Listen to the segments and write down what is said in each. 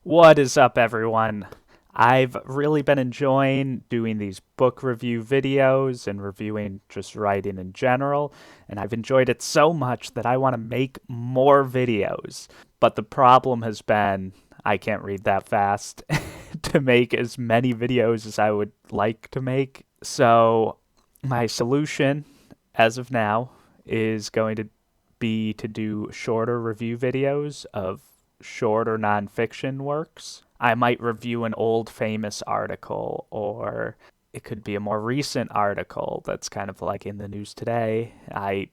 What is up, everyone? I've really been enjoying doing these book review videos and reviewing just writing in general, and I've enjoyed it so much that I want to make more videos. But the problem has been I can't read that fast to make as many videos as I would like to make. So, my solution as of now is going to be to do shorter review videos of shorter nonfiction works. I might review an old famous article, or it could be a more recent article that's kind of like in the news today. I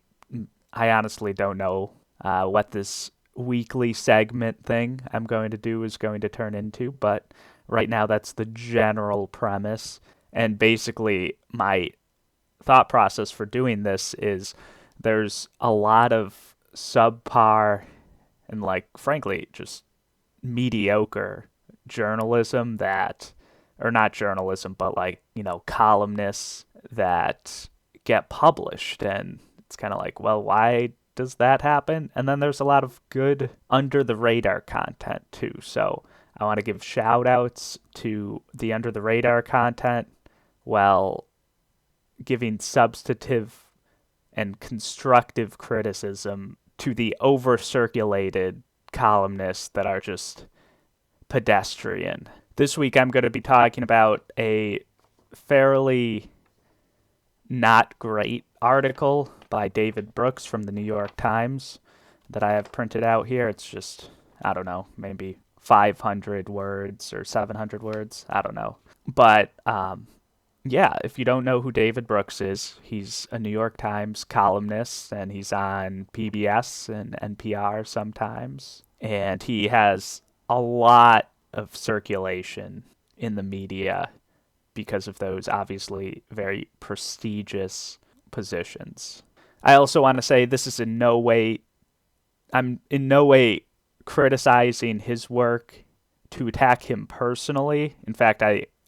honestly don't know what this weekly segment thing I'm going to do is going to turn into, but right now that's the general premise. And basically, my thought process for doing this is there's a lot of subpar and, like, frankly, just mediocre journalism that, or not journalism, but like, columnists that get published. And it's kind of like, well, why does that happen? And then there's a lot of good under the radar content too. So I want to give shout outs to the under the radar content while giving substantive and constructive criticism to the over circulated columnists that are just pedestrian. This week I'm going to be talking about a fairly not great article by David Brooks from the New York Times that I have printed out here. It's just, I don't know, maybe 500 words or 700 words. I don't know. But yeah, if you don't know who David Brooks is, he's a New York Times columnist, and he's on PBS and NPR sometimes. And he has a lot of circulation in the media because of those obviously very prestigious positions. I also want to say I'm in no way criticizing his work to attack him personally. In fact,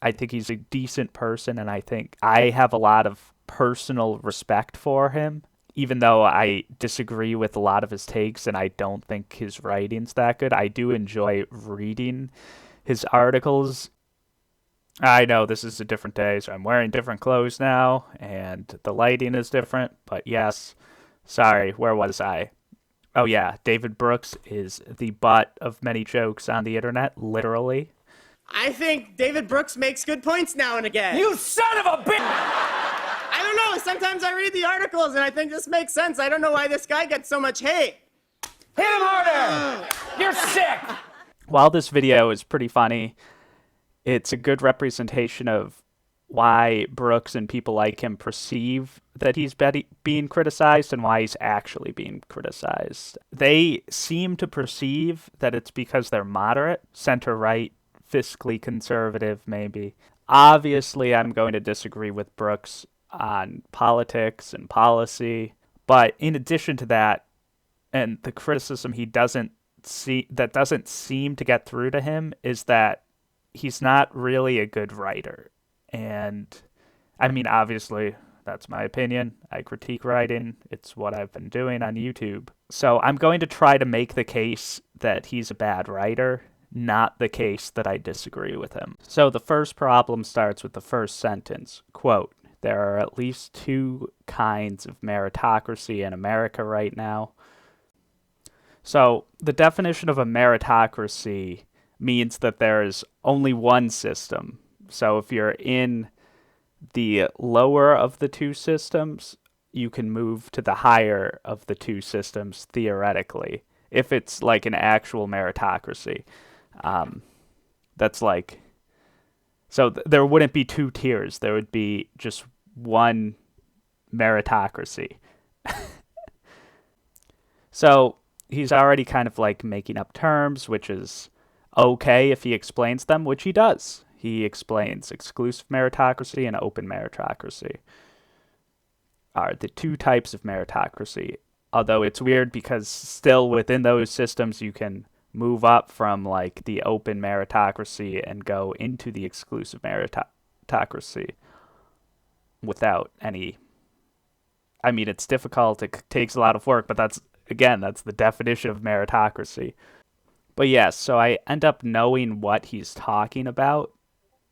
I think he's a decent person, and I think I have a lot of personal respect for him, even though I disagree with a lot of his takes and I don't think his writing's that good. I do enjoy reading his articles. I know this is a different day, so I'm wearing different clothes now, and the lighting is different, but yes, sorry, where was I? Oh yeah, David Brooks is the butt of many jokes on the internet, literally. I think David Brooks makes good points now and again. You son of a bitch! I don't know. Sometimes I read the articles and I think this makes sense. I don't know why this guy gets so much hate. Hit him harder! You're sick! While this video is pretty funny, it's a good representation of why Brooks and people like him perceive that he's being criticized and why he's actually being criticized. They seem to perceive that it's because they're moderate, center-right, fiscally conservative, maybe. Obviously, I'm going to disagree with Brooks on politics and policy, but in addition to that, and the criticism doesn't seem to get through to him is that he's not really a good writer. And I mean, obviously, that's my opinion. I critique writing. It's what I've been doing on YouTube. So I'm going to try to make the case that he's a bad writer, not the case that I disagree with him. So the first problem starts with the first sentence. Quote, "There are at least two kinds of meritocracy in America right now." So the definition of a meritocracy means that there is only one system. So if you're in the lower of the two systems, you can move to the higher of the two systems theoretically, if it's like an actual meritocracy. That's like, so there wouldn't be two tiers. There would be just one meritocracy. So he's already kind of like making up terms, which is okay if he explains them, which he does. He explains exclusive meritocracy and open meritocracy are the two types of meritocracy. Although it's weird because still within those systems you can move up from like the open meritocracy and go into the exclusive meritocracy without any. I mean, it's difficult. It takes a lot of work, but that's the definition of meritocracy. But yes, so I end up knowing what he's talking about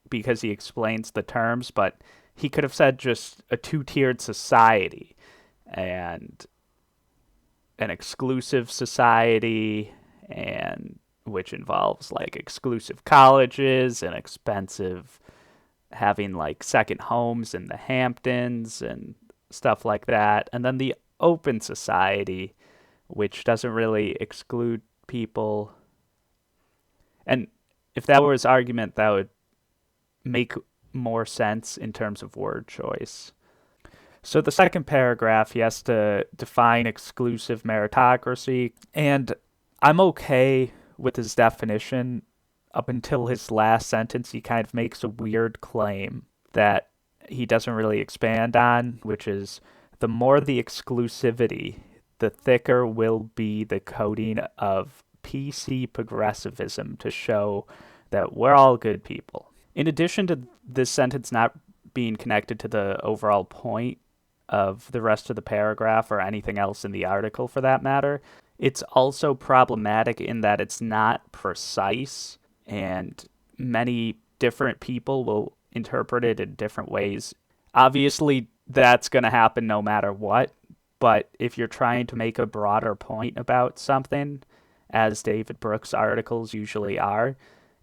because he explains the terms, but he could have said just a two-tiered society and an exclusive society, and which involves like exclusive colleges and expensive having like second homes in the Hamptons and stuff like that. And then the open society, which doesn't really exclude people. And if that were his argument, that would make more sense in terms of word choice. So the second paragraph, he has to define exclusive meritocracy, and I'm okay with his definition up until his last sentence. He kind of makes a weird claim that he doesn't really expand on, which is the more the exclusivity, the thicker will be the coding of PC progressivism to show that we're all good people. In addition to this sentence not being connected to the overall point of the rest of the paragraph or anything else in the article for that matter, it's also problematic in that it's not precise and many different people will interpret it in different ways. Obviously, that's going to happen no matter what, but if you're trying to make a broader point about something, as David Brooks' articles usually are,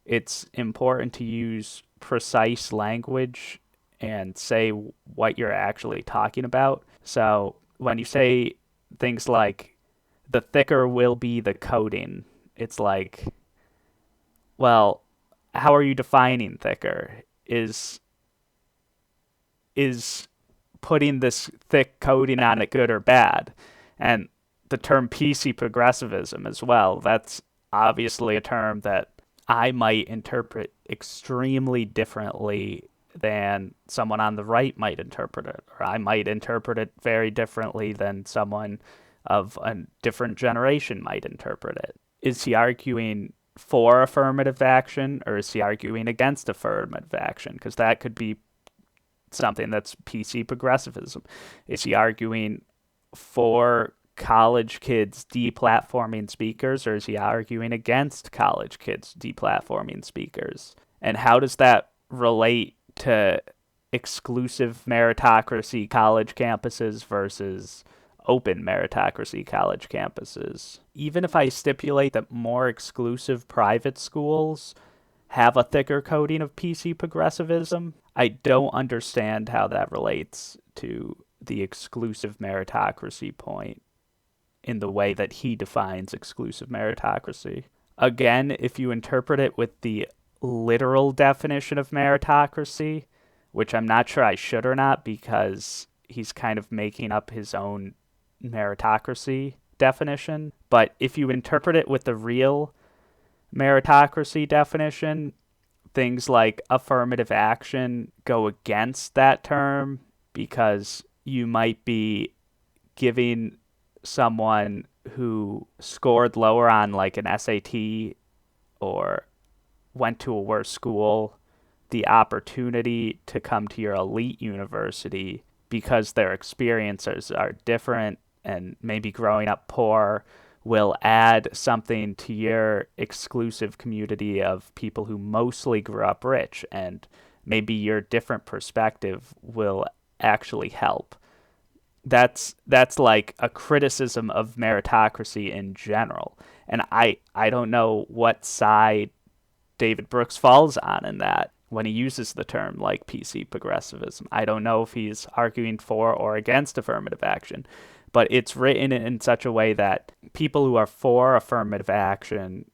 it's important to use precise language and say what you're actually talking about. So when you say things like, the thicker will be the coding, it's like, well, how are you defining thicker? Is putting this thick coating on it good or bad? And the term PC progressivism as well, that's obviously a term that I might interpret extremely differently than someone on the right might interpret it, or I might interpret it very differently than someone of a different generation might interpret it. Is he arguing for affirmative action, or is he arguing against affirmative action? Because that could be something that's PC progressivism. Is he arguing for college kids deplatforming speakers, or is he arguing against college kids deplatforming speakers? And how does that relate to exclusive meritocracy college campuses versus open meritocracy college campuses? Even if I stipulate that more exclusive private schools have a thicker coding of PC progressivism, I don't understand how that relates to the exclusive meritocracy point in the way that he defines exclusive meritocracy. Again, if you interpret it with the literal definition of meritocracy, which I'm not sure I should or not, because he's kind of making up his own meritocracy definition. But if you interpret it with the real meritocracy definition, things like affirmative action go against that term, because you might be giving someone who scored lower on like an SAT or went to a worse school the opportunity to come to your elite university because their experiences are different, and maybe growing up poor will add something to your exclusive community of people who mostly grew up rich, and maybe your different perspective will actually help. That's like a criticism of meritocracy in general. And I don't know what side David Brooks falls on in that when he uses the term like PC progressivism. I don't know if he's arguing for or against affirmative action, but it's written in such a way that people who are for affirmative action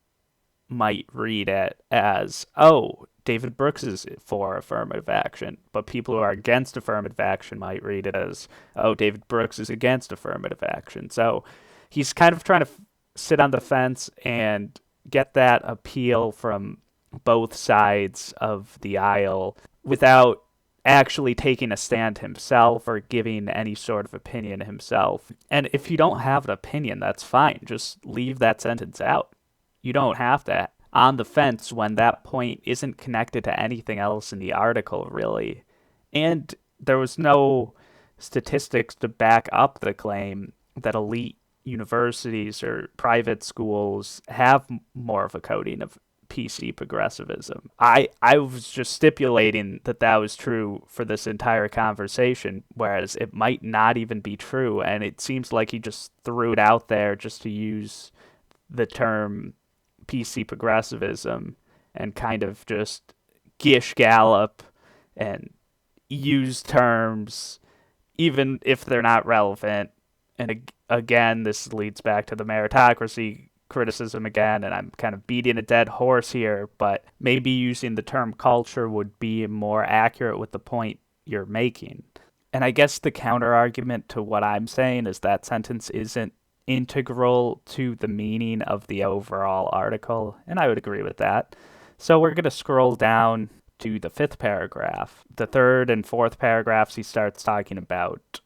might read it as, oh, David Brooks is for affirmative action, but people who are against affirmative action might read it as, oh, David Brooks is against affirmative action. So he's kind of trying to sit on the fence and get that appeal from both sides of the aisle without actually taking a stand himself or giving any sort of opinion himself. And if you don't have an opinion, that's fine. Just leave that sentence out. You don't have to on the fence when that point isn't connected to anything else in the article, really. And there was no statistics to back up the claim that elite universities or private schools have more of a coding of PC progressivism. I was just stipulating that that was true for this entire conversation, whereas it might not even be true, and it seems like he just threw it out there just to use the term PC progressivism and kind of just gish gallop and use terms even if they're not relevant. And again, this leads back to the meritocracy criticism again, and I'm kind of beating a dead horse here, but maybe using the term culture would be more accurate with the point you're making. And I guess the counter argument to what I'm saying is that sentence isn't integral to the meaning of the overall article, and I would agree with that. So we're going to scroll down to the 5th paragraph. The 3rd and 4th paragraphs, he starts talking about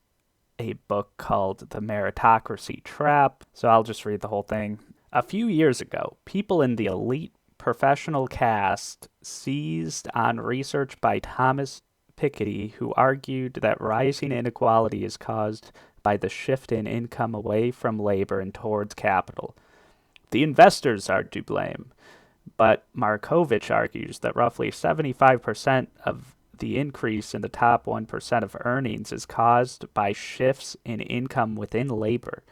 a book called The Meritocracy Trap. So I'll just read the whole thing. A few years ago, people in the elite professional caste seized on research by Thomas Piketty, who argued that rising inequality is caused by the shift in income away from labor and towards capital. The investors are to blame, but Markovich argues that roughly 75% of the increase in the top 1% of earnings is caused by shifts in income within labor.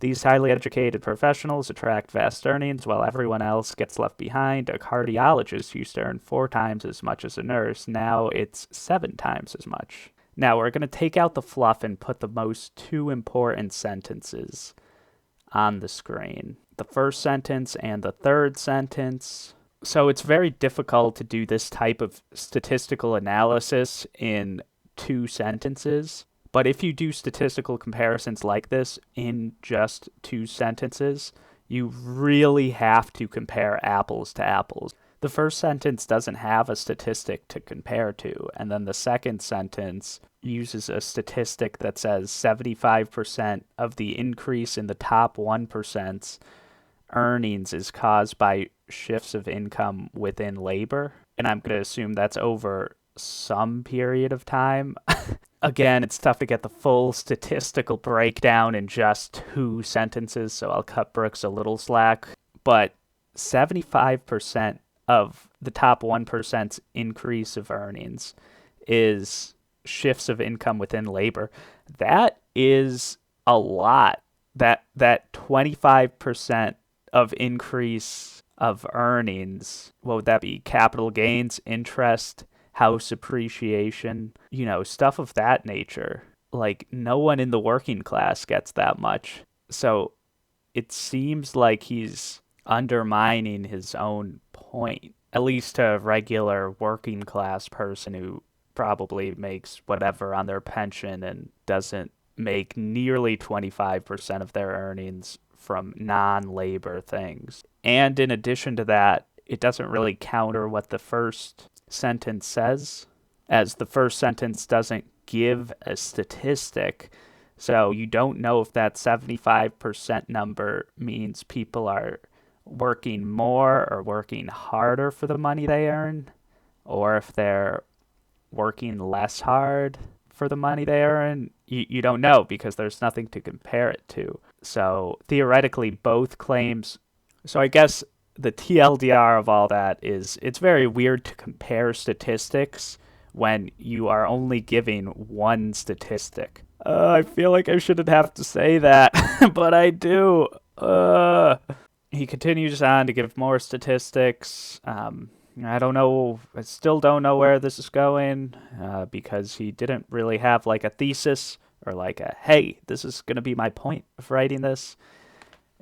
These highly educated professionals attract vast earnings while everyone else gets left behind. A cardiologist used to earn 4 times as much as a nurse. Now it's 7 times as much. Now we're going to take out the fluff and put the most 2 important sentences on the screen. The first sentence and the 3rd sentence. So it's very difficult to do this type of statistical analysis in 2 sentences. But if you do statistical comparisons like this in just 2 sentences, you really have to compare apples to apples. The first sentence doesn't have a statistic to compare to, and then the second sentence uses a statistic that says 75% of the increase in the top 1%'s earnings is caused by shifts of income within labor. And I'm going to assume that's over some period of time. Again, it's tough to get the full statistical breakdown in just 2 sentences, so I'll cut Brooks a little slack. But 75% of the top 1%'s increase of earnings is shifts of income within labor. That is a lot. That 25% of increase of earnings, what would that be? Capital gains, interest, house appreciation, stuff of that nature. Like, no one in the working class gets that much. So it seems like he's undermining his own point, at least to a regular working class person who probably makes whatever on their pension and doesn't make nearly 25% of their earnings from non-labor things. And in addition to that, it doesn't really counter what the first sentence says, as the first sentence doesn't give a statistic. So you don't know if that 75% number means people are working more or working harder for the money they earn, or if they're working less hard for the money they earn. You don't know because there's nothing to compare it to. So theoretically, both claims. So I guess the TLDR of all that is it's very weird to compare statistics when you are only giving one statistic. I feel like I shouldn't have to say that, but I do. He continues on to give more statistics. I don't know. I still don't know where this is going because he didn't really have like a thesis or like a, hey, this is going to be my point of writing this.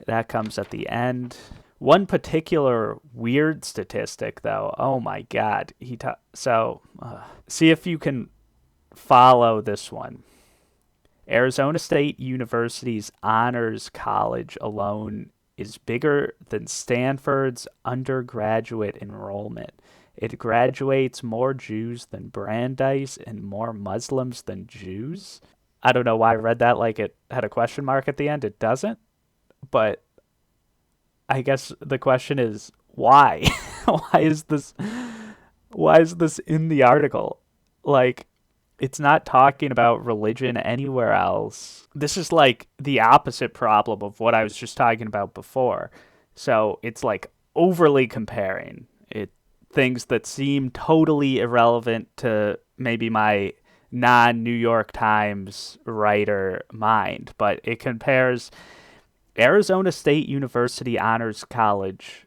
That comes at the end. One particular weird statistic, though, oh my God. See if you can follow this one. Arizona State University's honors college alone is bigger than Stanford's undergraduate enrollment. It graduates more Jews than Brandeis and more Muslims than Jews. I don't know why I read that like it had a question mark at the end. It doesn't. But I guess the question is, why? Why is this in the article? Like, It's not talking about religion anywhere else. This is like the opposite problem of what I was just talking about before. So it's like overly comparing it things that seem totally irrelevant to maybe my non-New York Times writer mind, but it compares Arizona State University Honors College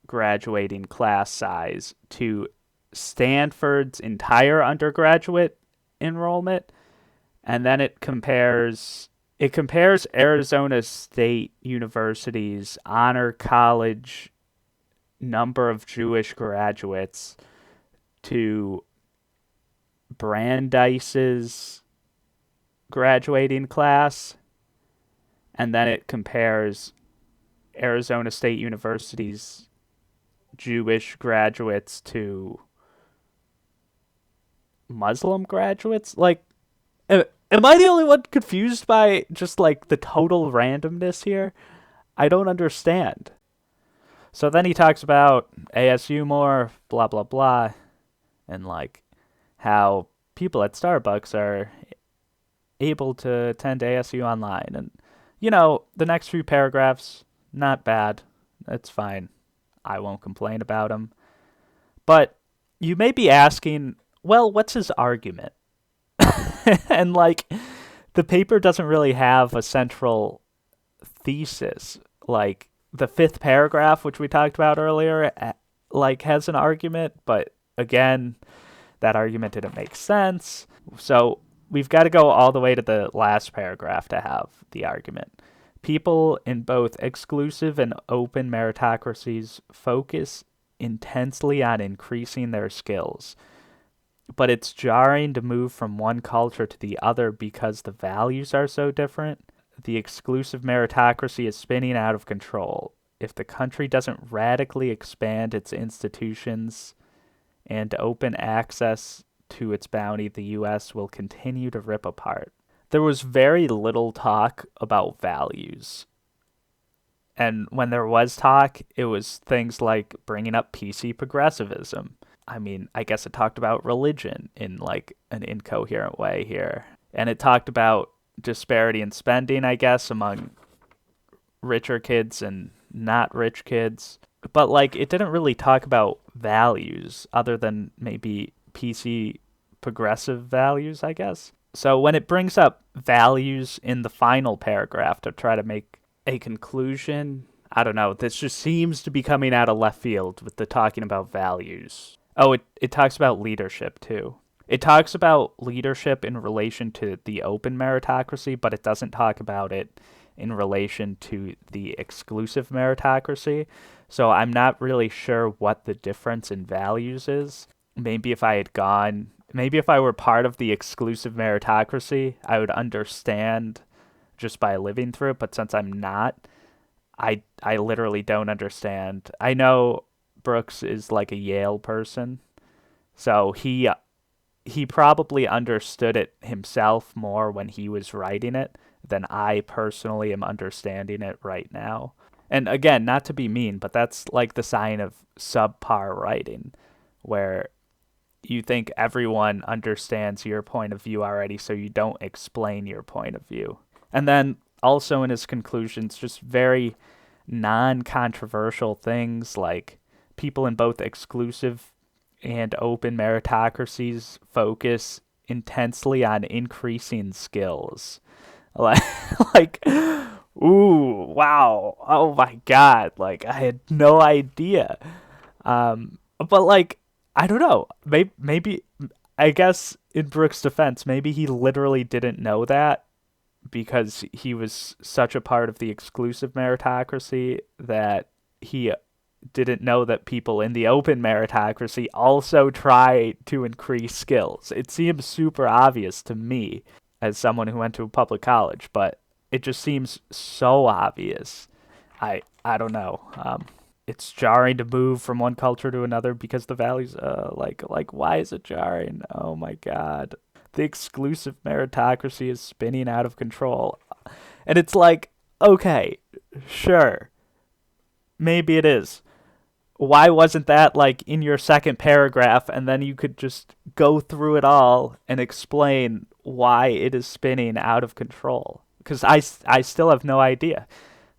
graduating class size to Stanford's entire undergraduate enrollment, and then it compares Arizona State University's honor college number of Jewish graduates to Brandeis's graduating class, and then it compares Arizona State University's Jewish graduates to Muslim graduates. Like, am I the only one confused by just like the total randomness here? I don't understand. So then he talks about ASU more, blah, blah, blah, and like how people at Starbucks are able to attend ASU online. And, the next few paragraphs, not bad. That's fine. I won't complain about them. But you may be asking, well, what's his argument? And like, the paper doesn't really have a central thesis. Like, the fifth paragraph, which we talked about earlier, like has an argument, but again, that argument didn't make sense. So we've got to go all the way to the last paragraph to have the argument. People in both exclusive and open meritocracies focus intensely on increasing their skills. But it's jarring to move from one culture to the other because the values are so different. The exclusive meritocracy is spinning out of control. If the country doesn't radically expand its institutions and open access to its bounty, the U.S. will continue to rip apart. There was very little talk about values. And when there was talk, it was things like bringing up PC progressivism. I mean, I guess it talked about religion in like an incoherent way here. And it talked about disparity in spending, I guess, among richer kids and not rich kids. But like, it didn't really talk about values other than maybe PC progressive values, I guess. So when it brings up values in the final paragraph to try to make a conclusion, I don't know, this just seems to be coming out of left field with the talking about values. Oh, it talks about leadership too. It talks about leadership in relation to the open meritocracy, but it doesn't talk about it in relation to the exclusive meritocracy. So I'm not really sure what the difference in values is. Maybe if I were part of the exclusive meritocracy, I would understand just by living through it. But since I'm not, I literally don't understand. I know Brooks is like a Yale person, so he probably understood it himself more when he was writing it than I personally am understanding it right now. And again, not to be mean, but that's like the sign of subpar writing, where you think everyone understands your point of view already, so you don't explain your point of view. And then also in his conclusions, just very non-controversial things like people in both exclusive and open meritocracies focus intensely on increasing skills. Like, ooh, wow, oh my God, like, I had no idea. But like, I don't know, maybe, I guess in Brooks' defense, maybe he literally didn't know that because he was such a part of the exclusive meritocracy that he didn't know that people in the open meritocracy also try to increase skills. It seems super obvious to me as someone who went to a public college, but it just seems so obvious. I don't know. It's jarring to move from one culture to another because the values, like why is it jarring? Oh my God. The exclusive meritocracy is spinning out of control. And it's like, okay, sure. Maybe it is. why wasn't that like in your second paragraph, and then you could just go through it all and explain why it is spinning out of control? Because I still have no idea.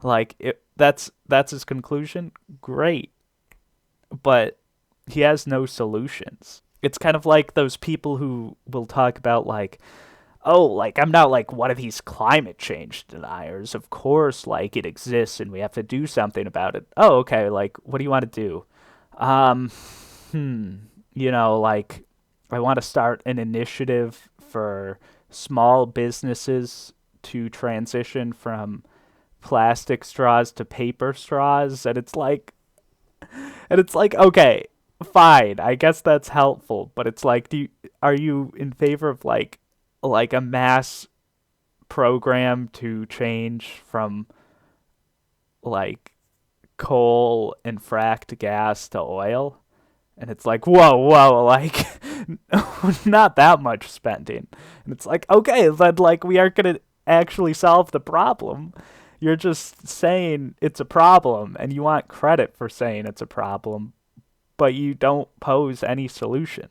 Like that's his conclusion. Great, but he has no solutions. It's kind of like those people who will talk about like, oh, like I'm not like one of these climate change deniers. Of course, like it exists and we have to do something about it. Oh, okay. Like, what do you want to do? Um, hmm. Like I want to start an initiative for small businesses to transition from plastic straws to paper straws, and it's like, okay, fine. I guess that's helpful, but it's like, are you in favor of like a mass program to change from like coal and fracked gas to oil? And it's like, whoa, like not that much spending. And it's like, okay, then like we aren't gonna actually solve the problem. You're just saying it's a problem and you want credit for saying it's a problem, but you don't pose any solution.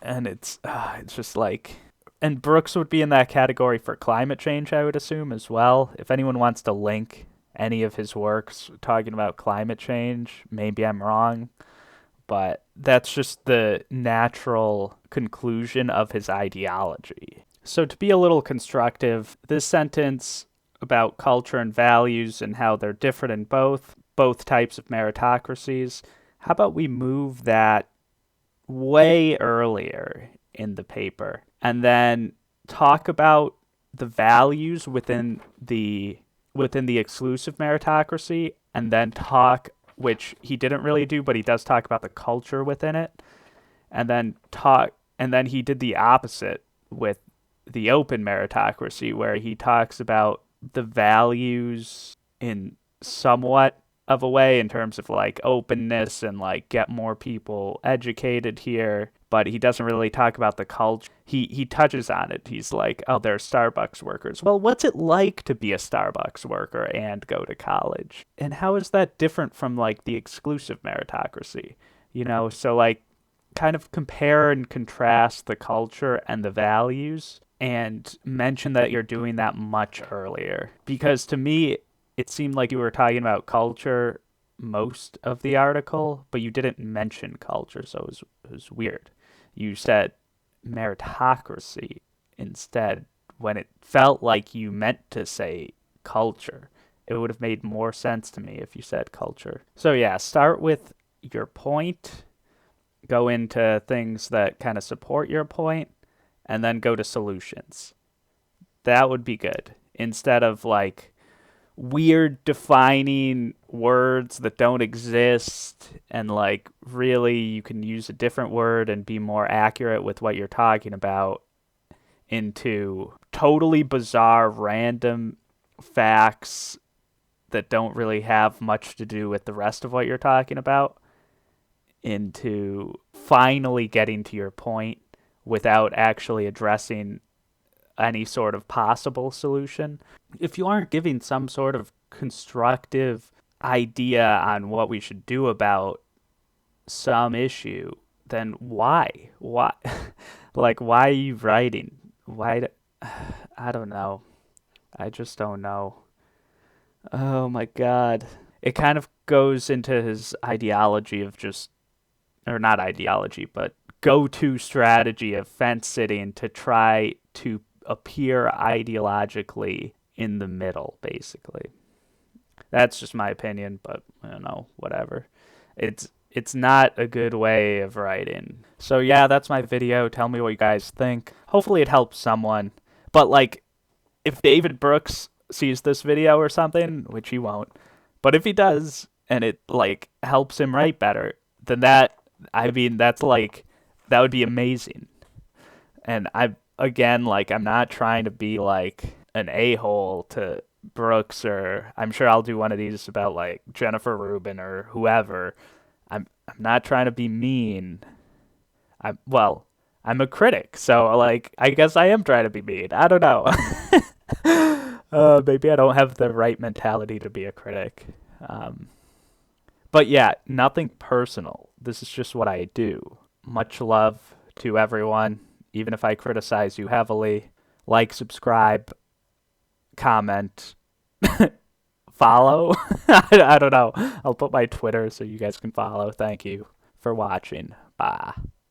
And it's just like, and Brooks would be in that category for climate change, I would assume, as well. If anyone wants to link any of his works talking about climate change, maybe I'm wrong, but that's just the natural conclusion of his ideology. So to be a little constructive, this sentence about culture and values and how they're different in both types of meritocracies, how about we move that way earlier in the paper and then talk about the values within the exclusive meritocracy, and then talk, which he didn't really do, but he does talk about the culture within it, and then he did the opposite with the open meritocracy, where he talks about the values in somewhat of a way in terms of like openness and like get more people educated here, but he doesn't really talk about the culture. He touches on it. He's like, oh, they're Starbucks workers. Well, what's it like to be a Starbucks worker and go to college? And how is that different from like the exclusive meritocracy? So like kind of compare and contrast the culture and the values and mention that you're doing that much earlier. Because to me, it seemed like you were talking about culture most of the article, but you didn't mention culture, so it was weird. You said meritocracy instead when it felt like you meant to say culture. It would have made more sense to me if you said culture. So yeah, start with your point, go into things that kind of support your point, and then go to solutions. That would be good. Instead of like weird defining words that don't exist, and like really you can use a different word and be more accurate with what you're talking about, into totally bizarre random facts that don't really have much to do with the rest of what you're talking about, into finally getting to your point without actually addressing any sort of possible solution. If you aren't giving some sort of constructive idea on what we should do about some issue, then why? Why? Like, why are you writing? I don't know. I just don't know. Oh my God. It kind of goes into his ideology of just, or not ideology, but go-to strategy of fence sitting to try to appear ideologically in the middle, basically. That's just my opinion, but I don't know, whatever. It's not a good way of writing. So yeah, that's my video. Tell me what you guys think. Hopefully it helps someone. But like, if David Brooks sees this video or something, which he won't, but if he does and it like helps him write better, then that's like, that would be amazing. And again, like, I'm not trying to be like an a-hole to Brooks, or I'm sure I'll do one of these about like Jennifer Rubin or whoever. I'm not trying to be mean. I'm a critic, so like I guess I am trying to be mean. I don't know. Maybe I don't have the right mentality to be a critic. But yeah, nothing personal. This is just what I do. Much love to everyone, even if I criticize you heavily. Like, subscribe, comment, follow. I don't know. I'll put my Twitter so you guys can follow. Thank you for watching. Bye.